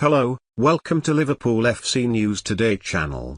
Hello, welcome to Liverpool FC News Today channel.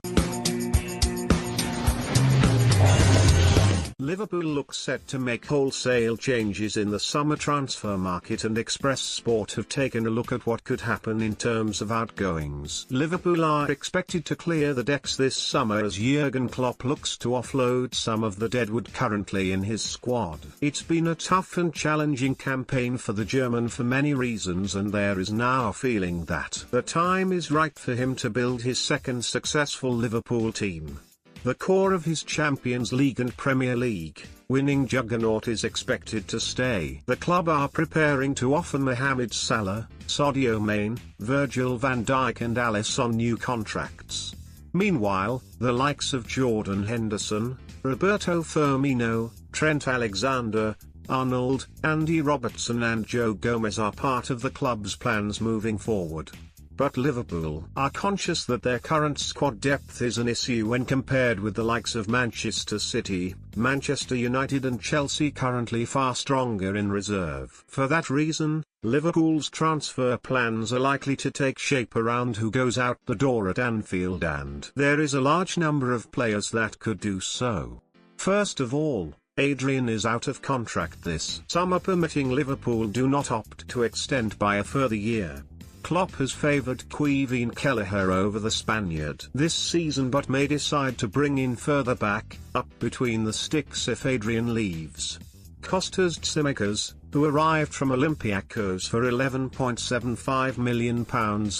Liverpool looks set to make wholesale changes in the summer transfer market, and Express Sport have taken a look at what could happen in terms of outgoings. Liverpool are expected to clear the decks this summer as Jurgen Klopp looks to offload some of the deadwood currently in his squad. It's been a tough and challenging campaign for the German for many reasons, and there is now a feeling that the time is right for him to build his second successful Liverpool team. The core of his Champions League and Premier League winning juggernaut is expected to stay. The club are preparing to offer Mohamed Salah, Sadio Mane, Virgil van Dijk and Alisson new contracts. Meanwhile, the likes of Jordan Henderson, Roberto Firmino, Trent Alexander-Arnold, Andy Robertson and Joe Gomez are part of the club's plans moving forward. But Liverpool are conscious that their current squad depth is an issue when compared with the likes of Manchester City, Manchester United and Chelsea, currently far stronger in reserve. For that reason, Liverpool's transfer plans are likely to take shape around who goes out the door at Anfield, and there is a large number of players that could do so. First of all, Adrian is out of contract this summer, permitting Liverpool do not opt to extend by a further year. Klopp has favoured Kevin Kelleher over the Spaniard this season, but may decide to bring in further back up between the sticks if Adrian leaves. Kostas Tsimikas, who arrived from Olympiacos for £11.75 million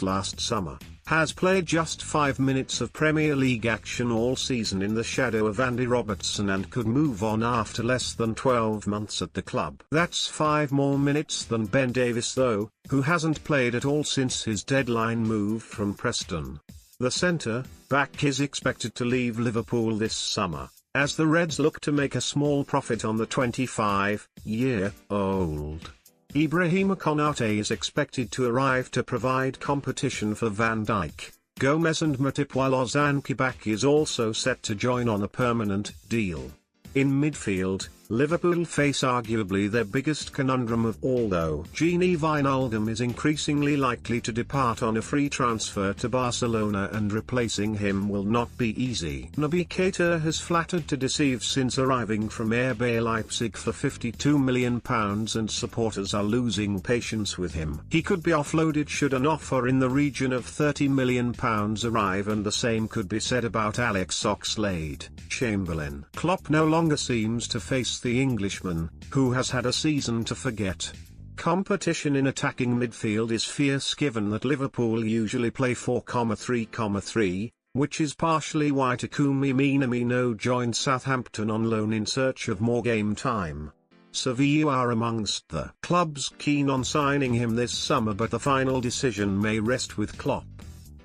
last summer, has played just 5 minutes of Premier League action all season in the shadow of Andy Robertson and could move on after less than 12 months at the club. That's 5 more minutes than Ben Davies though, who hasn't played at all since his deadline move from Preston. The centre-back is expected to leave Liverpool this summer, as the Reds look to make a small profit on the 25-year-old. Ibrahima Konate is expected to arrive to provide competition for Van Dijk, Gomez and Matip, while Ozan Kabak is also set to join on a permanent deal. In midfield, Liverpool face arguably their biggest conundrum of all, though. Gini Wijnaldum is increasingly likely to depart on a free transfer to Barcelona, and replacing him will not be easy. Naby Keita has flattered to deceive since arriving from RB Leipzig for £52 million, and supporters are losing patience with him. He could be offloaded should an offer in the region of £30 million arrive, and the same could be said about Alex Oxlade-Chamberlain. Klopp no longer seems to face the Englishman, who has had a season to forget. Competition in attacking midfield is fierce, given that Liverpool usually play 4-3-3, which is partially why Takumi Minamino joined Southampton on loan in search of more game time. Sevilla are amongst the clubs keen on signing him this summer, but the final decision may rest with Klopp.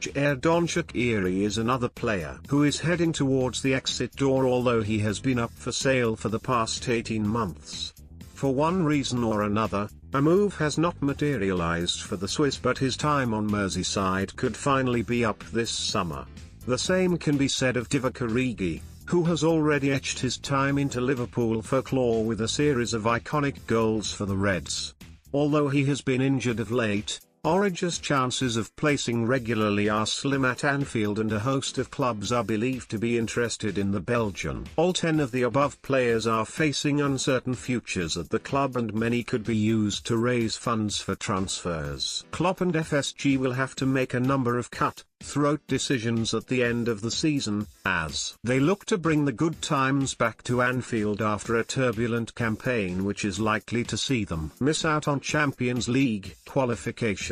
Xherdan Shaqiri is another player who is heading towards the exit door, although he has been up for sale for the past 18 months. For one reason or another, a move has not materialized for the Swiss, but his time on Merseyside could finally be up this summer. The same can be said of Divock Origi, who has already etched his time into Liverpool folklore with a series of iconic goals for the Reds. Although he has been injured of late, Origi's chances of placing regularly are slim at Anfield, and a host of clubs are believed to be interested in the Belgian. All 10 of the above players are facing uncertain futures at the club, and many could be used to raise funds for transfers. Klopp and FSG will have to make a number of cutthroat decisions at the end of the season, as they look to bring the good times back to Anfield after a turbulent campaign which is likely to see them miss out on Champions League qualification.